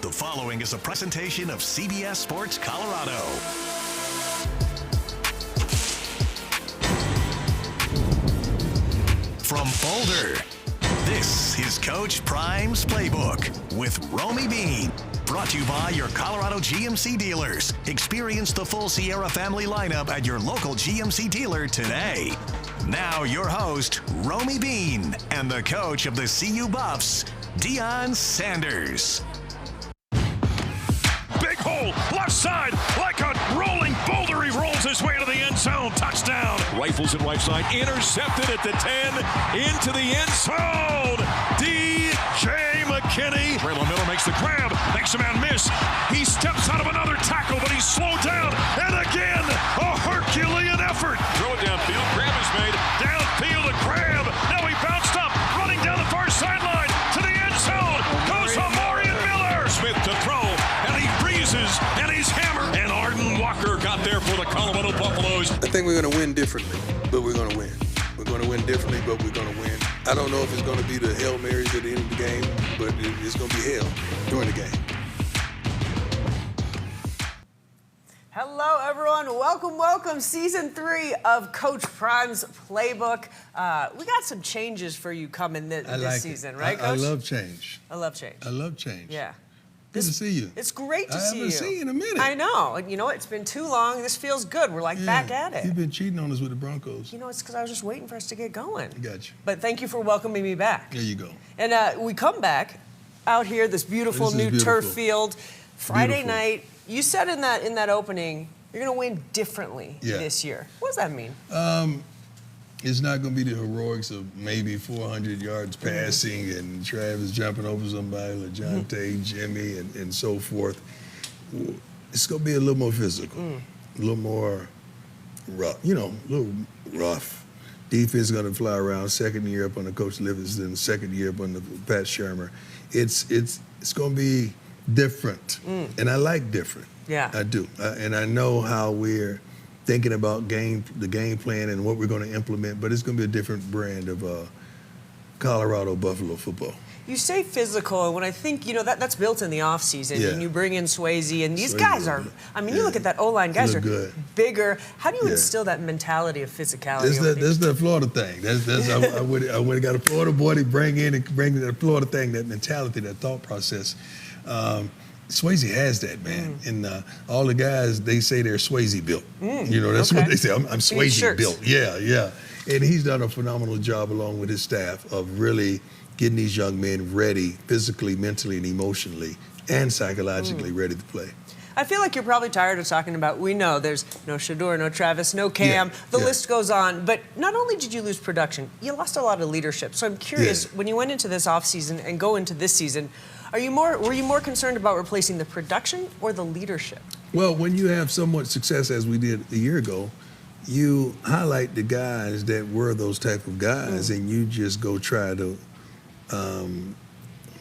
The following is a presentation of CBS Sports Colorado. From Boulder, this is Coach Prime's Playbook with Romi Bean. Brought to you by your Colorado GMC dealers. Experience the full Sierra family lineup at your local GMC dealer today. Now your host, Romi Bean, and the coach of the CU Buffs, Deion Sanders. Big hole, left side, like a rolling boulder, he rolls his way to the end zone. Touchdown. Rifles it right side, intercepted at the 10, into the end zone. DJ McKinney. Draylen Miller makes the grab, makes a man miss. He steps out of another tackle, but he's slowed down. And again, a Herculean effort. Throw it downfield, grab is made. Downfield, a grab. Now he bounced up, running down the far sideline to the end zone. Goes Amari Miller. Smith to throw. And he's hammered. And Arden Walker got there for the Colorado Buffaloes. I think we're going to win differently, but we're going to win. We're going to win differently, but we're going to win. I don't know if it's going to be the Hail Marys at the end of the game, but it's going to be hell during the game. Hello, everyone. Welcome. Season 3 of Coach Prime's Playbook. We got some changes for you coming this season, right, Coach? I love change. I love change. Yeah. Good to see you. It's great to see you. I haven't seen you in a minute. I know. You know, it's been too long. This feels good. We're back at it. You've been cheating on us with the Broncos. You know, it's because I was just waiting for us to get going. I got you. But thank you for welcoming me back. There you go. And we come back out here, this beautiful new turf field. Friday night. You said in that opening, you're going to win differently this year. What does that mean? It's not going to be the heroics of maybe 400 yards passing and Travis jumping over somebody, LaJonte, Jimmy, and so forth. It's going to be a little more physical, a little more rough, a little rough. Defense is going to fly around. Second year up under Coach Livingston, second year up under Pat Shermer. It's going to be different, and I like different. Yeah, I do, and I know how we're thinking about the game plan and what we're going to implement, but it's going to be a different brand of Colorado Buffalo football. You say physical, and when I think, that's built in the offseason, and you bring in Swayze, and these guys are, you look at that O-line, guys are good. Bigger. How do you instill that mentality of physicality? That's the Florida thing. I would have got a Florida boy to bring that Florida thing, that mentality, that thought process. Swayze has that, man. And all the guys, they say they're Swayze built. That's what they say. I'm Swayze built. Yeah. And he's done a phenomenal job along with his staff of really getting these young men ready physically, mentally, and emotionally, and psychologically ready to play. I feel like you're probably tired of talking about, we know there's no Shedeur, no Travis, no Cam. The list goes on. But not only did you lose production, you lost a lot of leadership. So I'm curious, when you went into this offseason and go into this season, were you more concerned about replacing the production or the leadership? Well, when you have somewhat success, as we did a year ago, you highlight the guys that were those type of guys, and you just go try to,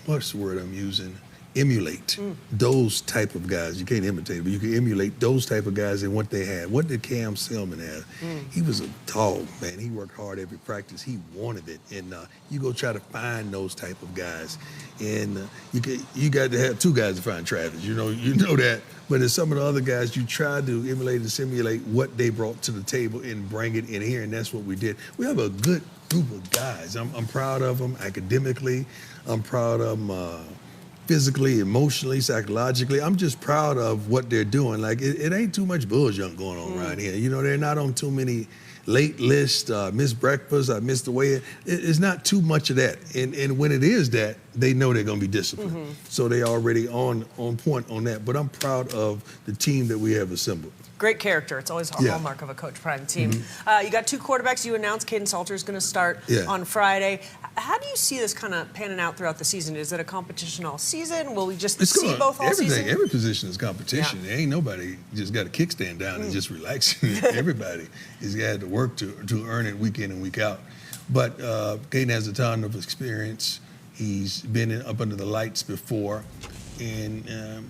what's the word I'm using? Emulate those type of guys. You can't imitate, but you can emulate those type of guys and what they had. What did Cam Selman have? He was a dog, man. He worked hard every practice. He wanted it. And you go try to find those type of guys. And you got to have two guys to find Travis. You know that. But as some of the other guys, you try to emulate and simulate what they brought to the table and bring it in here, and that's what we did. We have a good group of guys. I'm proud of them academically. I'm proud of them physically, emotionally, psychologically. I'm just proud of what they're doing. Like, it ain't too much bullshit going on around here. They're not on too many late lists, missed breakfast, I missed the way. It's not too much of that. And when it is that, they know they're going to be disciplined. So they already on point on that. But I'm proud of the team that we have assembled. Great character. It's always a hallmark of a Coach Prime team. You got 2 quarterbacks. You announced Caden Salter is going to start on Friday. How do you see this kind of panning out throughout the season? Is it a competition all season? Will we just see both all season? Every position is competition. There ain't nobody just got a kickstand down and just relax. Everybody has got to work to earn it week in and week out. But Caden has a ton of experience. He's been up under the lights before. And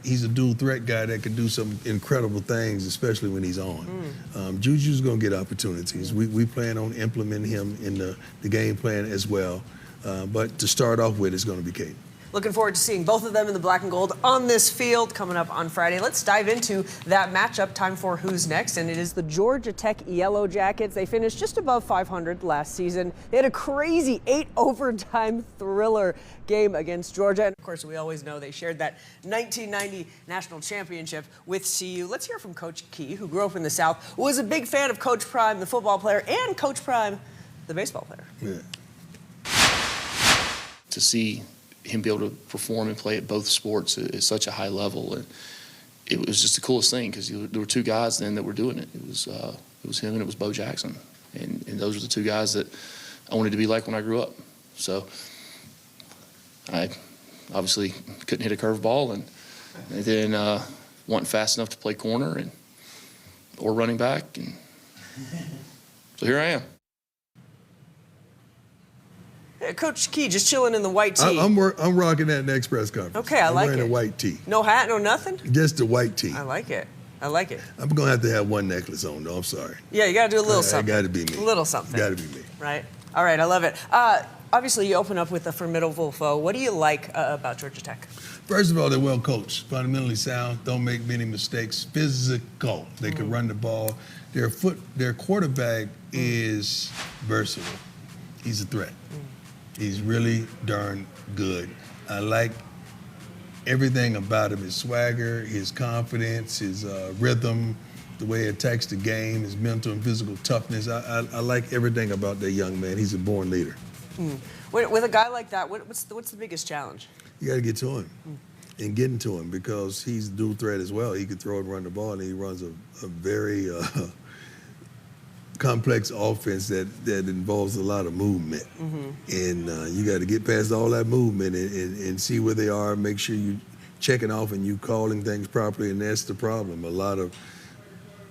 he's a dual threat guy that can do some incredible things, especially when he's on. Juju's going to get opportunities. We plan on implementing him in the game plan as well. But to start off with, it's going to be Caden. Looking forward to seeing both of them in the black and gold on this field coming up on Friday. Let's dive into that matchup. Time for Who's Next, and it is the Georgia Tech Yellow Jackets. They finished just above 500 last season. They had a crazy 8-overtime thriller game against Georgia. And of course, we always know they shared that 1990 national championship with CU. Let's hear from Coach Key, who grew up in the South, was a big fan of Coach Prime, the football player, and Coach Prime, the baseball player. Yeah. To see him be able to perform and play at both sports at such a high level, and it was just the coolest thing because there were two guys then that were doing it. It was him and it was Bo Jackson, and those were the two guys that I wanted to be like when I grew up. So I obviously couldn't hit a curveball, and then wasn't fast enough to play corner or running back, and so here I am. Coach Key, just chilling in the white tee. I'm rocking that next press conference. Okay, I like it. I'm wearing a white tee. No hat, no nothing? Just a white tee. I like it. I like it. I'm going to have one necklace on, though. I'm sorry. Yeah, you got to do a little something. Got to be me. A little something. Got to be me. Right. All right, I love it. Obviously, you open up with a formidable foe. What do you like about Georgia Tech? First of all, they're well coached, fundamentally sound, don't make many mistakes, physical. They can run the ball. Their quarterback is versatile. He's a threat. He's really darn good. I like everything about him, his swagger, his confidence, his rhythm, the way he attacks the game, his mental and physical toughness. I like everything about that young man. He's a born leader. With a guy like that, what's the biggest challenge? You got to get to him and getting to him because he's dual threat as well. He can throw and run the ball, and he runs a very complex offense that involves a lot of movement. And you got to get past all that movement and see where they are, make sure you checking off and you calling things properly, and that's the problem. A lot of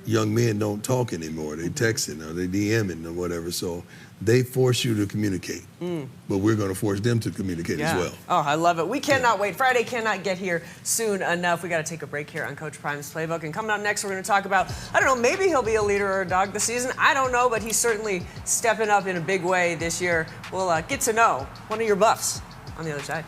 young men don't talk anymore. They texting or they DMing or whatever, so they force you to communicate. But we're going to force them to communicate as well. Oh, I love it. We cannot wait. Friday cannot get here soon enough. We got to take a break here on Coach Prime's Playbook. And coming up next, we're going to talk about, I don't know, maybe he'll be a leader or a dog this season. I don't know, but he's certainly stepping up in a big way this year. We'll get to know one of your buffs on the other side.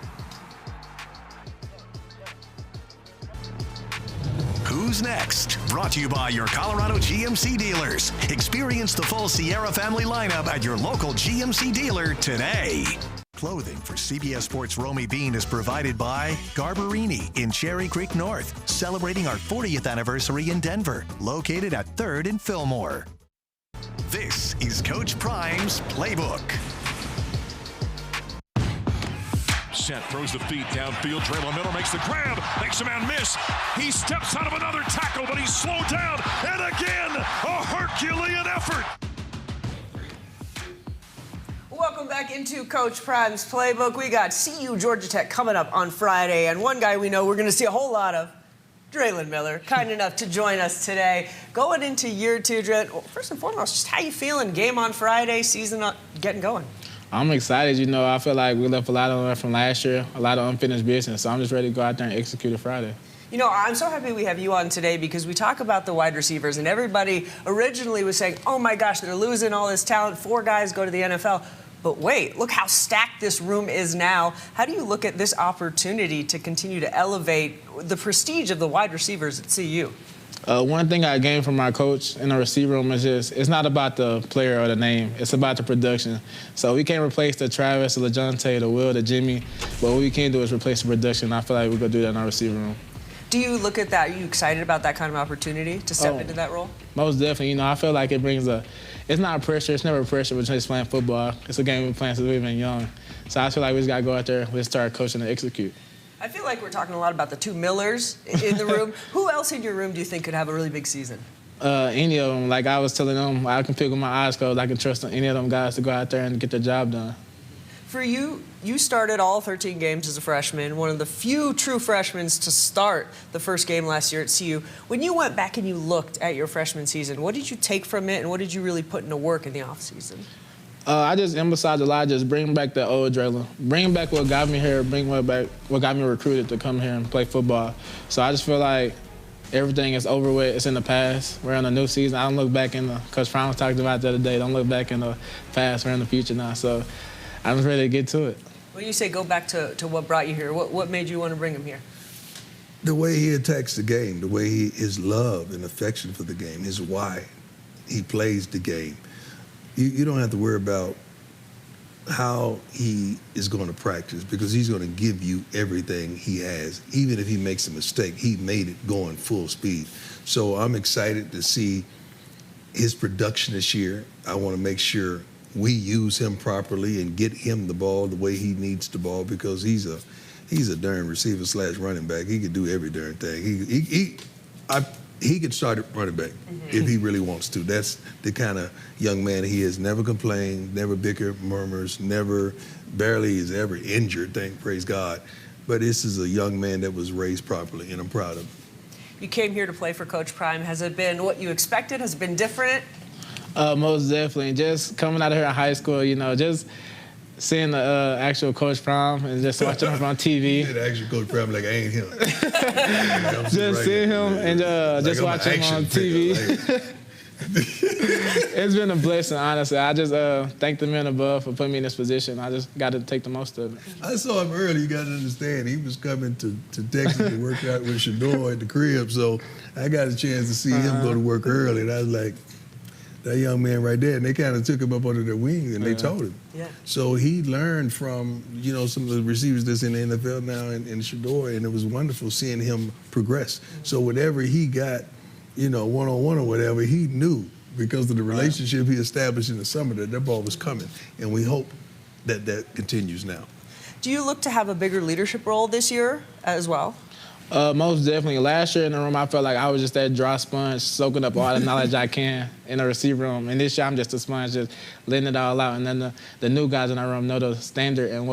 Who's Next? Brought to you by your Colorado GMC dealers. Experience the full Sierra family lineup at your local GMC dealer today. Clothing for CBS Sports' Romi Bean is provided by Garbarini in Cherry Creek North, celebrating our 40th anniversary in Denver, located at 3rd and Fillmore. This is Coach Prime's Playbook. Set, throws the feet downfield. Draylen Miller makes the grab, makes a man miss. He steps out of another tackle, but he's slowed down. And again, a Herculean effort. Welcome back into Coach Prime's Playbook. We got CU Georgia Tech coming up on Friday, and one guy we know we're going to see a whole lot of, Draylen Miller, kind enough to join us today. Going into year two, Draylen, well, first and foremost, just how you feeling? Game on Friday, season getting going. I'm excited. You know, I feel like we left a lot on from last year, a lot of unfinished business. So I'm just ready to go out there and execute it Friday. You know, I'm so happy we have you on today because we talk about the wide receivers, and everybody originally was saying, oh my gosh, they're losing all this talent. 4 guys go to the NFL. But wait, look how stacked this room is now. How do you look at this opportunity to continue to elevate the prestige of the wide receivers at CU? One thing I gained from my coach in the receiver room is just, it's not about the player or the name. It's about the production. So we can't replace the Travis, the LeJontay, the Will, the Jimmy. But what we can do is replace the production. I feel like we're going to do that in our receiver room. Do you look at that? Are you excited about that kind of opportunity to step into that role? Most definitely. You know, I feel like it brings it's not pressure. It's never pressure. We're just playing football. It's a game we've been playing since we've been young. So I feel like we just got to go out there, we start coaching and execute. I feel like we're talking a lot about the 2 Millers in the room. Who else in your room do you think could have a really big season? Any of them. Like I was telling them, I can pick with my eyes closed. I can trust any of them guys to go out there and get the job done. For you, you started all 13 games as a freshman, one of the few true freshmen to start the first game last year at CU. When you went back and you looked at your freshman season, what did you take from it, and what did you really put into work in the offseason? I just emphasized a lot, just bring back the old Draylen. Bring back what got me here, bring back what got me recruited to come here and play football. So I just feel like everything is over with. It's in the past. We're in a new season. I don't look back in the, Coach Prime was talking about the other day, don't look back in the past. We're in the future now. So I'm just ready to get to it. When you say go back to what brought you here, what made you want to bring him here? The way he attacks the game, the way his love and affection for the game, his why he plays the game. You don't have to worry about how he is going to practice because he's going to give you everything he has. Even if he makes a mistake, he made it going full speed. So I'm excited to see his production this year. I want to make sure we use him properly and get him the ball the way he needs the ball because he's a darn receiver / running back. He could do every darn thing. He could start at running back if he really wants to. That's the kind of young man he is. Never complained, never bicker, murmurs, barely is ever injured, thank praise God. But this is a young man that was raised properly, and I'm proud of him. You came here to play for Coach Prime. Has it been what you expected? Has it been different? Most definitely. Just coming out of here in high school, just seeing the actual Coach Prime and just watching him on TV. The actual Coach Prime, like I ain't him. Just seeing him and just watching him on TV. It's been a blessing, honestly. I just thank the men above for putting me in this position. I just got to take the most of it. I saw him early. You got to understand. He was coming to Texas to work out with Shedeur at the crib, so I got a chance to see him go to work early, and I was like, that young man right there, and they kind of took him up under their wing and they told him. Yeah. So he learned from, some of the receivers that's in the NFL now and Shedeur, and it was wonderful seeing him progress. So whatever he got, one-on-one or whatever, he knew because of the relationship he established in the summer that ball was coming, and we hope that continues now. Do you look to have a bigger leadership role this year as well? Most definitely. Last year in the room, I felt like I was just that dry sponge, soaking up all the knowledge I can in the receiver room. And this year, I'm just a sponge, just letting it all out. And then the new guys in our room know the standard and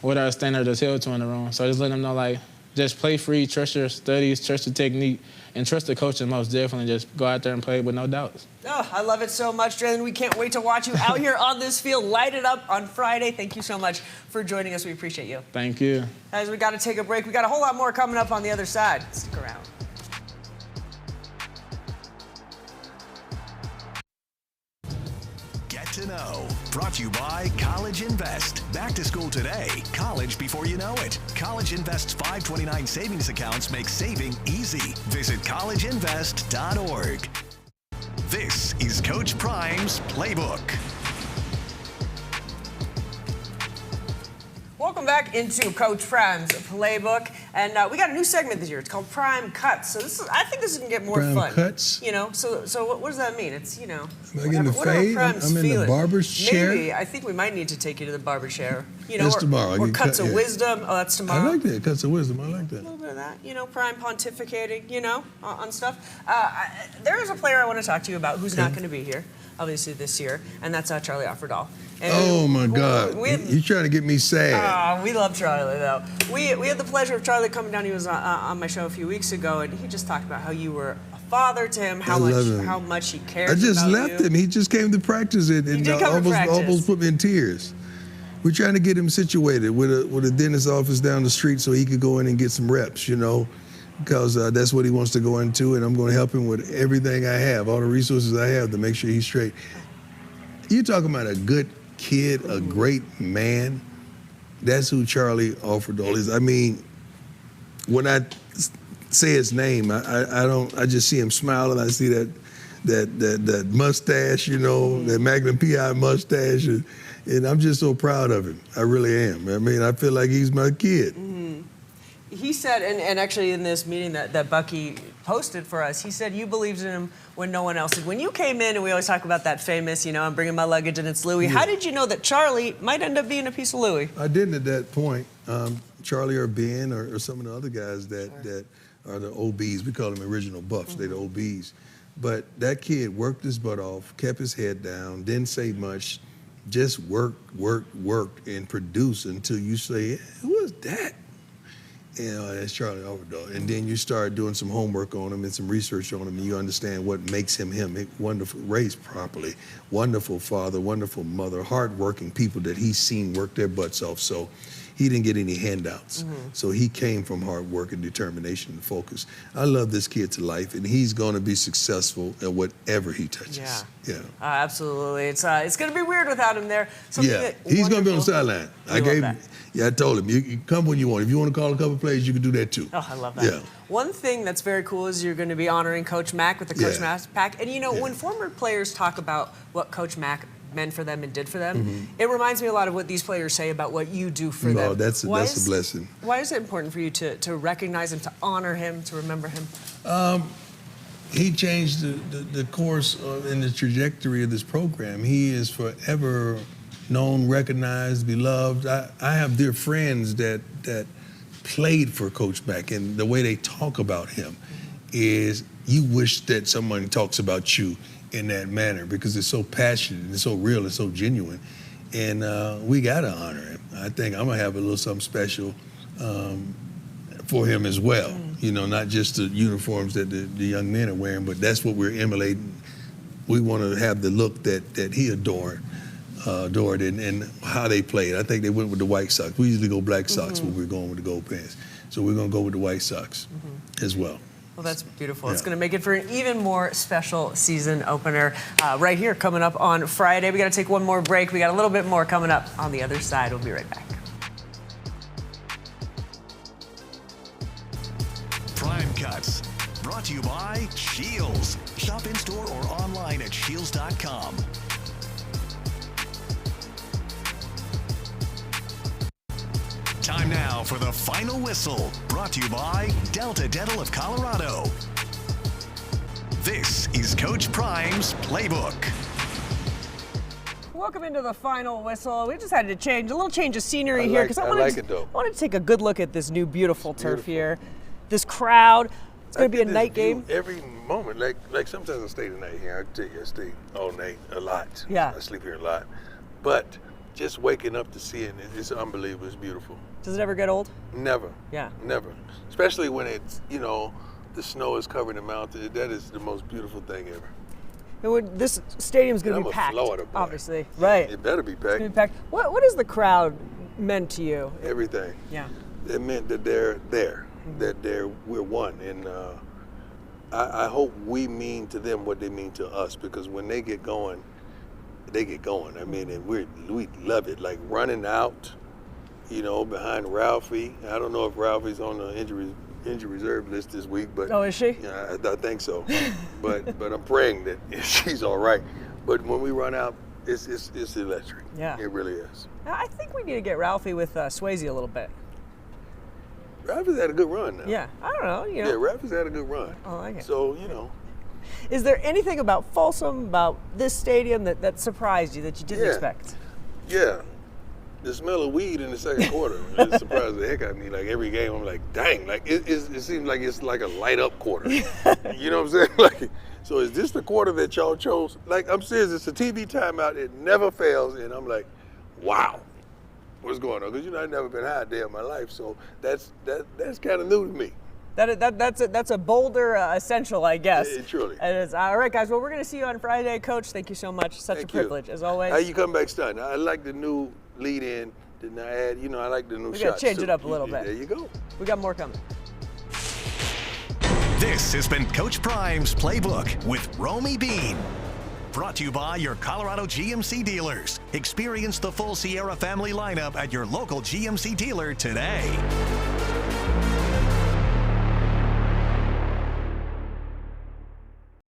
what our standard is held to in the room. So just letting them know, just play free, trust your studies, trust your technique, and trust the coach, and most definitely just go out there and play with no doubts. Oh, I love it so much, Draylen. We can't wait to watch you out here on this field. Light it up on Friday. Thank you so much for joining us. We appreciate you. Thank you. Guys, we got to take a break. We got a whole lot more coming up on the other side. Stick around. Get to know. Brought to you by College Invest. Back to school today. College before you know it. College Invest's 529 savings accounts make saving easy. Visit collegeinvest.org. This is Coach Prime's Playbook. Welcome back into Coach Prime's Playbook, and we got a new segment this year. It's called Prime Cuts. So I think this is gonna get more Prime fun. Cuts. So what does that mean? It's Am I getting the fade? I'm in the barber's chair. Maybe I think we might need to take you to the barber chair. That's tomorrow. Or cuts of wisdom. Oh, that's tomorrow. I like that, cuts of wisdom. I like that. A little bit of that. Prime pontificating. On stuff. There is a player I want to talk to you about who's not going to be here, obviously this year, and that's Charlie Offerdahl. Oh my God! You're trying to get me sad. We love Charlie though. We had the pleasure of Charlie coming down. He was on my show a few weeks ago, and he just talked about how you were a father to him, how much he cared. I just about left him. He just came to practice and almost put me in tears. We're trying to get him situated with a dentist office down the street so he could go in and get some reps. Because that's what he wants to go into, and I'm going to help him with everything I have, all the resources I have to make sure he's straight. You're talking about a good kid, a great man. That's who Charlie Offerdahl is. I mean, when I say his name, I just see him smiling. I see that mustache, that Magnum PI mustache, and I'm just so proud of him. I really am. I mean, I feel like he's my kid. He said, and actually in this meeting that Bucky posted for us, he said you believed in him when no one else did. When you came in, and we always talk about that famous, I'm bringing my luggage and it's Louis. Yeah. How did you know that Charlie might end up being a piece of Louis? I didn't at that point. Charlie or Ben or some of the other guys that are the OBs. We call them original buffs. They're the OBs. But that kid worked his butt off, kept his head down, didn't say much, just worked, and produced until you say, who was that? That's Charlie Offerdahl. And then you start doing some homework on him and some research on him, and you understand what makes him him. Wonderful, raised properly, wonderful father, wonderful mother, hardworking people that he's seen work their butts off. So he didn't get any handouts. So he came from hard work and determination and focus. I love this kid to life, and he's going to be successul at whatever he touches. Yeah. Absolutely. It's going to be weird without him there. He's going to be on the sideline. I told him, you come when you want. If you want to call a couple plays, you can do that too. Oh, I love that. Yeah. One thing that's very cool is you're going to be honoring Coach Mack with the Coach Mack pack. And, when former players talk about what Coach Mack meant for them and did for them, it reminds me a lot of what these players say about what you do for them. No, that's a blessing. Why is it important for you to recognize him, to honor him, to remember him? He changed the course and the trajectory of this program. He is forever known, recognized, beloved. I have dear friends that played for Coach Mack, and the way they talk about him is you wish that someone talks about you in that manner because it's so passionate and so real and so genuine. And we got to honor him. I think I'm going to have a little something special for him as well. Not just the uniforms that the young men are wearing, but that's what we're emulating. We want to have the look that he adored and how they played. I think they went with the white socks. We usually go black socks when we're going with the gold pants. So we're going to go with the white socks as well. Well, that's beautiful. It's going to make it for an even more special season opener right here coming up on Friday. We got to take one more break. We got a little bit more coming up on the other side. We'll be right back. Prime Cuts, brought to you by Shields. Shop in store or online at shields.com. Time now for the final whistle, brought to you by Delta Dental of Colorado. This is Coach Prime's Playbook. Welcome into the final whistle. We just had to change a little change of scenery here because I wanted to take a good look at this new beautiful turf here. This crowd. It's going to be a night game. Every moment, like sometimes I stay the night here. I tell you, I stay all night a lot. Yeah. I sleep here a lot, but just waking up to see it, it's unbelievable. It's beautiful. Does it ever get old? Never. Yeah. Never. Especially when it's, the snow is covering the mountain. That is the most beautiful thing ever. This stadium's going to be packed, Florida boy. Obviously. Right. It better be packed. It's going to be packed. What has the crowd meant to you? Everything. Yeah. It meant that they're there, that we're one. And I hope we mean to them what they mean to us, because when they get going, they get going. I mean, and we love it. Like running out, behind Ralphie. I don't know if Ralphie's on the injury reserve list this week, but is she? Yeah, I think so. but I'm praying that she's all right. But when we run out, it's electric. Yeah, it really is. I think we need to get Ralphie with Swayze a little bit. Ralphie's had a good run now. Yeah, I don't know. Yeah, Ralphie's had a good run. I like it. So Is there anything about Folsom, about this stadium that surprised you, that you didn't expect? Yeah. The smell of weed in the second quarter it surprised the heck out of me. Like every game, I'm like, dang, like it seems like it's like a light up quarter. You know what I'm saying? Like, so is this the quarter that y'all chose? Like, I'm serious, it's a TV timeout, it never fails, and I'm like, wow, what's going on? Because I've never been high a day in my life, so that's kind of new to me. That's a Boulder essential, I guess. It truly. It is. All right, guys. Well, we're going to see you on Friday, Coach. Thank you so much. Such a privilege, as always. How you come back stunned? I like the new lead-in. Didn't I add? I like the new shots. We got to change it up a little bit. There you go. We got more coming. This has been Coach Prime's Playbook with Romi Bean. Brought to you by your Colorado GMC dealers. Experience the full Sierra family lineup at your local GMC dealer today.